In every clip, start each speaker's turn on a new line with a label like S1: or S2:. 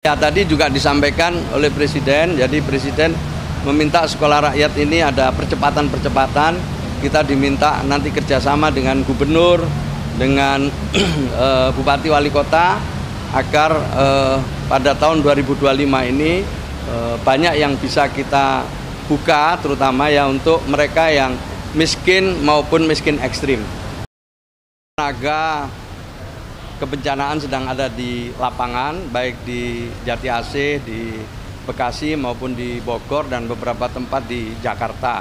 S1: Ya, tadi juga disampaikan oleh Presiden, jadi Presiden meminta sekolah rakyat ini ada percepatan-percepatan. Kita diminta nanti kerjasama dengan gubernur, dengan bupati wali kota, agar pada tahun 2025 ini banyak yang bisa kita buka, terutama ya untuk mereka yang miskin maupun miskin ekstrim. Tenaga kebencanaan sedang ada di lapangan, baik di Jati Asih, di Bekasi maupun di Bogor dan beberapa tempat di Jakarta.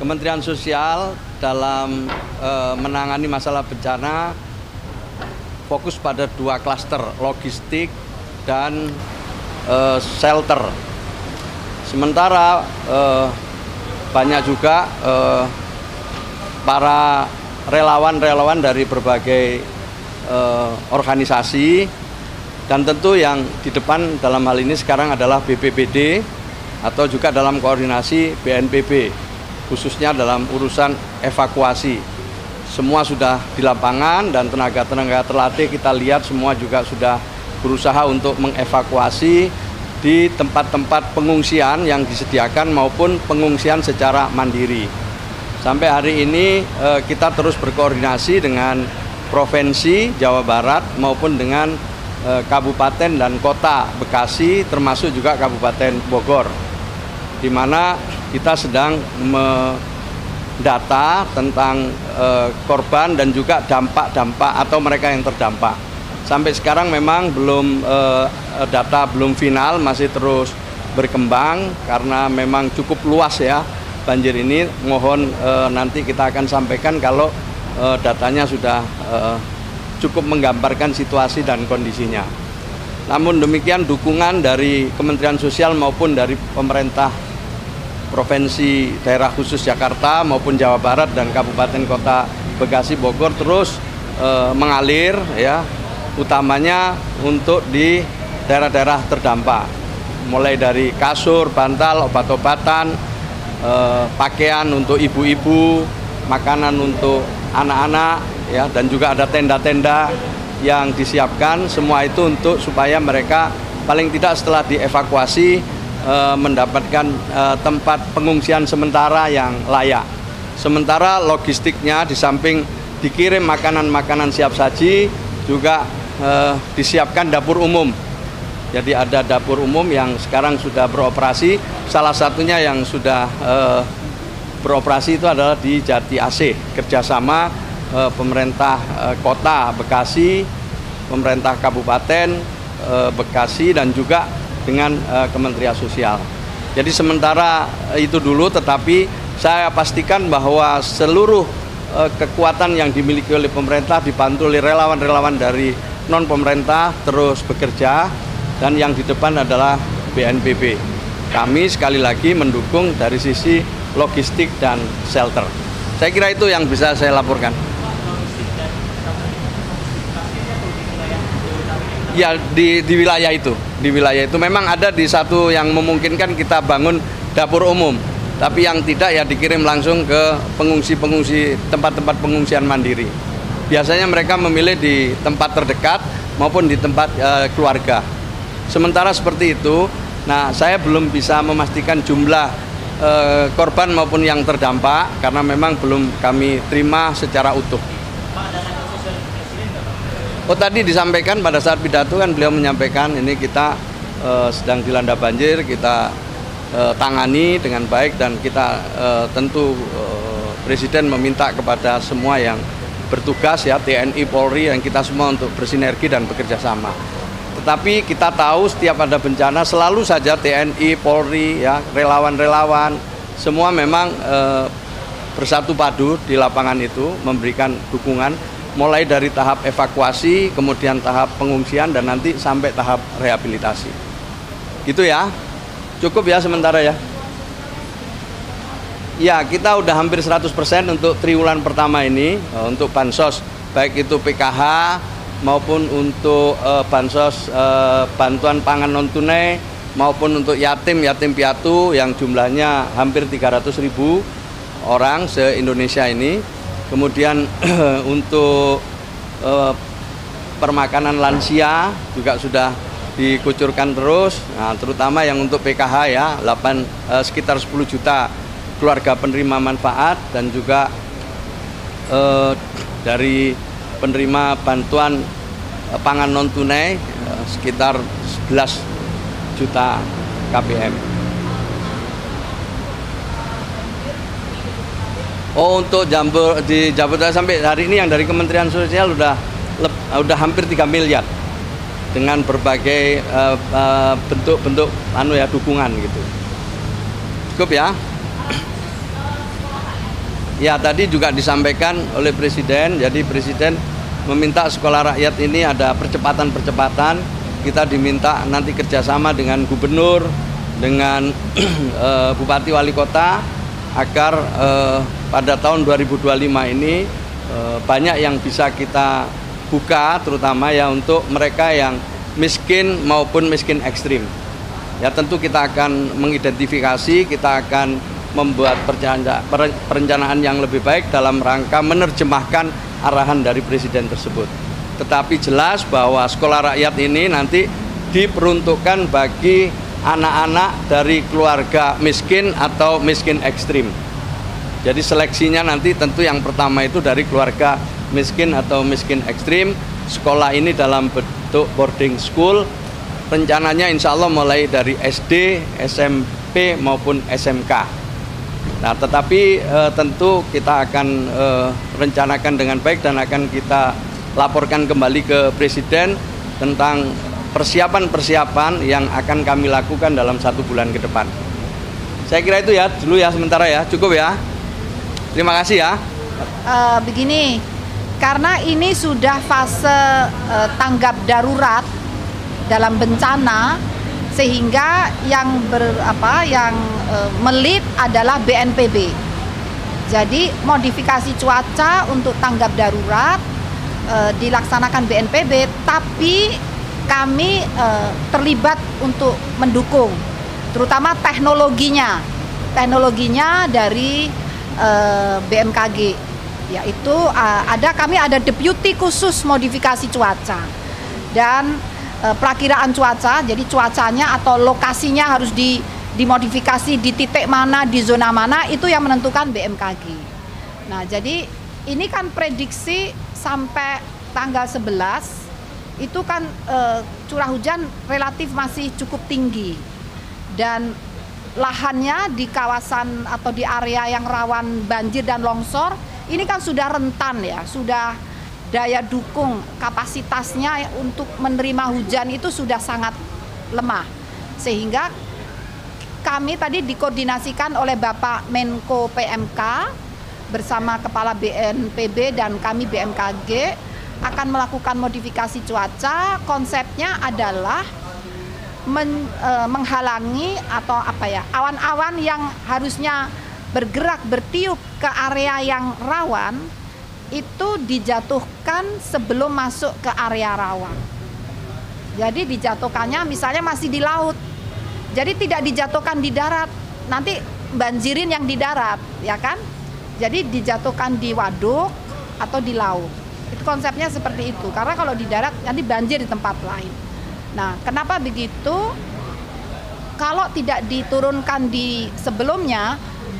S1: Kementerian Sosial dalam menangani masalah bencana fokus pada 2 klaster, logistik dan shelter. Sementara banyak juga para relawan-relawan dari berbagai organisasi, dan tentu yang di depan dalam hal ini sekarang adalah BPBD atau juga dalam koordinasi BNPB, khususnya dalam urusan evakuasi. Semua sudah di lapangan dan tenaga-tenaga terlatih kita lihat semua juga sudah berusaha untuk mengevakuasi di tempat-tempat pengungsian yang disediakan maupun pengungsian secara mandiri. Sampai hari ini kita terus berkoordinasi dengan Provinsi Jawa Barat maupun dengan Kabupaten dan Kota Bekasi, termasuk juga Kabupaten Bogor, di mana kita sedang mendata tentang korban dan juga dampak-dampak atau mereka yang terdampak. Sampai sekarang memang belum data belum final, masih terus berkembang karena memang cukup luas ya banjir ini. Mohon nanti kita akan sampaikan kalau datanya sudah cukup menggambarkan situasi dan kondisinya. Namun demikian dukungan dari Kementerian Sosial maupun dari pemerintah Provinsi Daerah Khusus Jakarta maupun Jawa Barat dan Kabupaten Kota Bekasi Bogor terus mengalir ya, utamanya untuk di daerah-daerah terdampak. Mulai dari kasur, bantal, obat-obatan, pakaian untuk ibu-ibu, makanan untuk anak-anak ya, dan juga ada tenda-tenda yang disiapkan, semua itu untuk supaya mereka paling tidak setelah dievakuasi mendapatkan tempat pengungsian sementara yang layak. Sementara logistiknya di samping dikirim makanan-makanan siap saji juga disiapkan dapur umum. Jadi ada dapur umum yang sekarang sudah beroperasi, salah satunya yang sudah beroperasi itu adalah di Jati Asih, kerjasama pemerintah kota Bekasi, pemerintah kabupaten Bekasi, dan juga dengan Kementerian Sosial. Jadi sementara itu dulu, tetapi saya pastikan bahwa seluruh kekuatan yang dimiliki oleh pemerintah dibantu oleh relawan-relawan dari non-pemerintah terus bekerja, dan yang di depan adalah BNPB. Kami sekali lagi mendukung dari sisi logistik dan shelter. Saya kira itu yang bisa saya laporkan. Ya, di wilayah itu, memang ada di satu yang memungkinkan kita bangun dapur umum, tapi yang tidak ya dikirim langsung ke pengungsi-pengungsi, tempat-tempat pengungsian mandiri. Biasanya mereka memilih di tempat terdekat maupun di tempat keluarga. Sementara seperti itu, nah saya belum bisa memastikan jumlah korban maupun yang terdampak karena memang belum kami terima secara utuh. Oh, tadi disampaikan pada saat pidato kan beliau menyampaikan ini kita sedang dilanda banjir, kita tangani dengan baik, dan kita tentu Presiden meminta kepada semua yang bertugas ya, TNI, Polri, dan kita semua untuk bersinergi dan bekerja sama. Tetapi kita tahu setiap ada bencana selalu saja TNI, Polri, ya, relawan-relawan, semua memang bersatu padu di lapangan itu memberikan dukungan, mulai dari tahap evakuasi, kemudian tahap pengungsian, dan nanti sampai tahap rehabilitasi. Gitu ya, cukup ya sementara ya. Ya, kita udah hampir 100% untuk triwulan pertama ini, untuk bansos, baik itu PKH, maupun untuk bansos bantuan pangan non tunai, maupun untuk yatim piatu yang jumlahnya hampir 300.000 orang se-Indonesia ini. Kemudian untuk permakanan lansia juga sudah dikucurkan terus. Nah, terutama yang untuk PKH ya, sekitar 10 juta keluarga penerima manfaat, dan juga dari penerima bantuan pangan non tunai sekitar 11 juta KPM. Oh, untuk di Jabodetabek sampai hari ini yang dari Kementerian Sosial udah hampir 3 miliar dengan berbagai bentuk-bentuk dukungan gitu. Cukup ya. Ya, tadi juga disampaikan oleh Presiden, jadi Presiden meminta sekolah rakyat ini ada percepatan-percepatan. Kita diminta nanti kerjasama dengan gubernur, dengan bupati wali kota, agar pada tahun 2025 ini banyak yang bisa kita buka, terutama ya untuk mereka yang miskin maupun miskin ekstrim. Ya, tentu kita akan mengidentifikasi, kita akan membuat perencanaan yang lebih baik dalam rangka menerjemahkan arahan dari Presiden tersebut. Tetapi jelas bahwa sekolah rakyat ini nanti diperuntukkan bagi anak-anak dari keluarga miskin atau miskin ekstrim. Jadi seleksinya nanti tentu yang pertama itu dari keluarga miskin atau miskin ekstrim. Sekolah ini dalam bentuk boarding school, rencananya insya Allah mulai dari SD, SMP maupun SMK. Nah, tetapi tentu kita akan rencanakan dengan baik dan akan kita laporkan kembali ke Presiden tentang persiapan-persiapan yang akan kami lakukan dalam 1 bulan ke depan. Saya kira itu ya dulu ya sementara ya, cukup ya. Terima kasih ya.
S2: Begini, karena ini sudah fase tanggap darurat dalam bencana, sehingga yang melit adalah BNPB. Jadi modifikasi cuaca untuk tanggap darurat dilaksanakan BNPB, tapi kami terlibat untuk mendukung, terutama teknologinya dari BMKG, yaitu kami ada deputi khusus modifikasi cuaca dan perakiraan cuaca. Jadi cuacanya atau lokasinya harus dimodifikasi di titik mana, di zona mana, itu yang menentukan BMKG. Nah, jadi ini kan prediksi sampai tanggal 11 itu kan curah hujan relatif masih cukup tinggi, dan lahannya di kawasan atau di area yang rawan banjir dan longsor ini kan sudah rentan ya, sudah daya dukung kapasitasnya untuk menerima hujan itu sudah sangat lemah, sehingga kami tadi dikoordinasikan oleh Bapak Menko PMK bersama Kepala BNPB dan kami BMKG akan melakukan modifikasi cuaca. Konsepnya adalah menghalangi atau awan-awan yang harusnya bergerak bertiup ke area yang rawan itu dijatuhkan sebelum masuk ke area rawan. Jadi dijatuhkannya misalnya masih di laut, jadi tidak dijatuhkan di darat, nanti banjirin yang di darat, ya kan? Jadi dijatuhkan di waduk atau di laut. Itu konsepnya seperti itu, karena kalau di darat nanti banjir di tempat lain. Nah, kenapa begitu? Kalau tidak diturunkan di sebelumnya,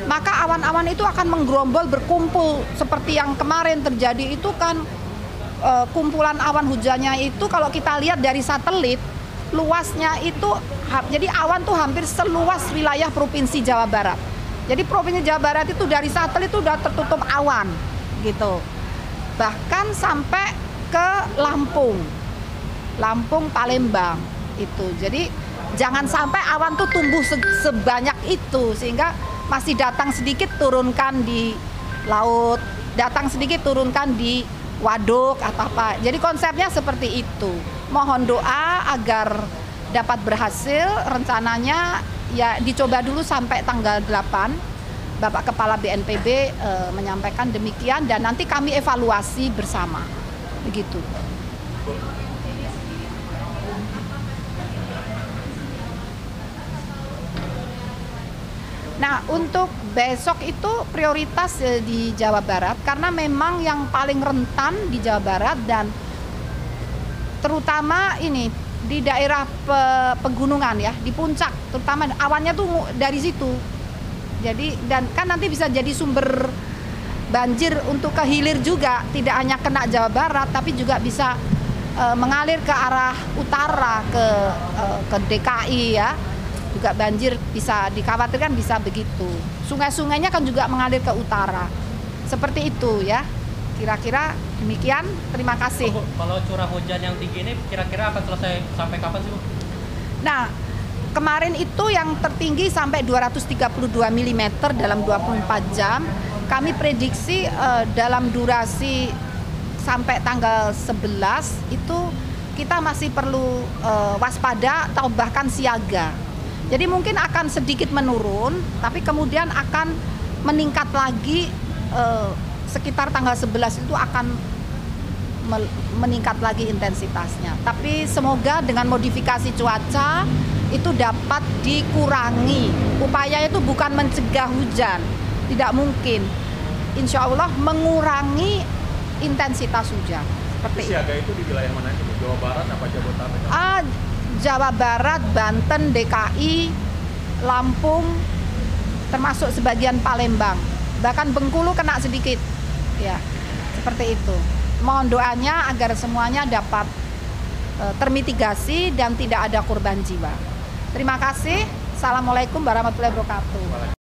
S2: maka awan-awan itu akan menggerombol berkumpul seperti yang kemarin terjadi itu kan. Kumpulan awan hujannya itu kalau kita lihat dari satelit luasnya itu, jadi awan tuh hampir seluas wilayah Provinsi Jawa Barat. Jadi Provinsi Jawa Barat itu dari satelit itu udah tertutup awan gitu, bahkan sampai ke Lampung, Palembang itu. Jadi jangan sampai awan tuh tumbuh sebanyak itu, sehingga masih datang sedikit turunkan di laut, datang sedikit turunkan di waduk atau apa. Jadi konsepnya seperti itu. Mohon doa agar dapat berhasil. Rencananya ya dicoba dulu sampai tanggal 8. Bapak Kepala BNPB menyampaikan demikian, dan nanti kami evaluasi bersama. Begitu. Nah, untuk besok itu prioritas di Jawa Barat, karena memang yang paling rentan di Jawa Barat, dan terutama ini di daerah pegunungan ya, di puncak, terutama awannya tuh dari situ. Jadi dan kan nanti bisa jadi sumber banjir untuk ke hilir juga, tidak hanya kena Jawa Barat, tapi juga bisa mengalir ke arah utara ke DKI ya. Juga banjir bisa dikhawatirkan bisa begitu. Sungai-sungainya kan juga mengalir ke utara. Seperti itu ya. Kira-kira demikian. Terima kasih.
S3: Kalau curah hujan yang tinggi ini kira-kira akan selesai sampai kapan sih, Bu?
S2: Nah, kemarin itu yang tertinggi sampai 232 mm dalam 24 jam. Kami prediksi dalam durasi sampai tanggal 11 itu kita masih perlu waspada atau bahkan siaga. Jadi mungkin akan sedikit menurun, tapi kemudian akan meningkat lagi sekitar tanggal 11 itu akan meningkat lagi intensitasnya. Tapi semoga dengan modifikasi cuaca itu dapat dikurangi. Upaya itu bukan mencegah hujan, tidak mungkin. Insya Allah mengurangi intensitas hujan. Seperti
S4: siaga itu di wilayah mana itu? Jawa Barat apa Jabodetabek?
S2: Jawa Barat, Banten, DKI, Lampung, termasuk sebagian Palembang. Bahkan Bengkulu kena sedikit. Ya, seperti itu. Mohon doanya agar semuanya dapat termitigasi dan tidak ada korban jiwa. Terima kasih. Assalamualaikum warahmatullahi wabarakatuh.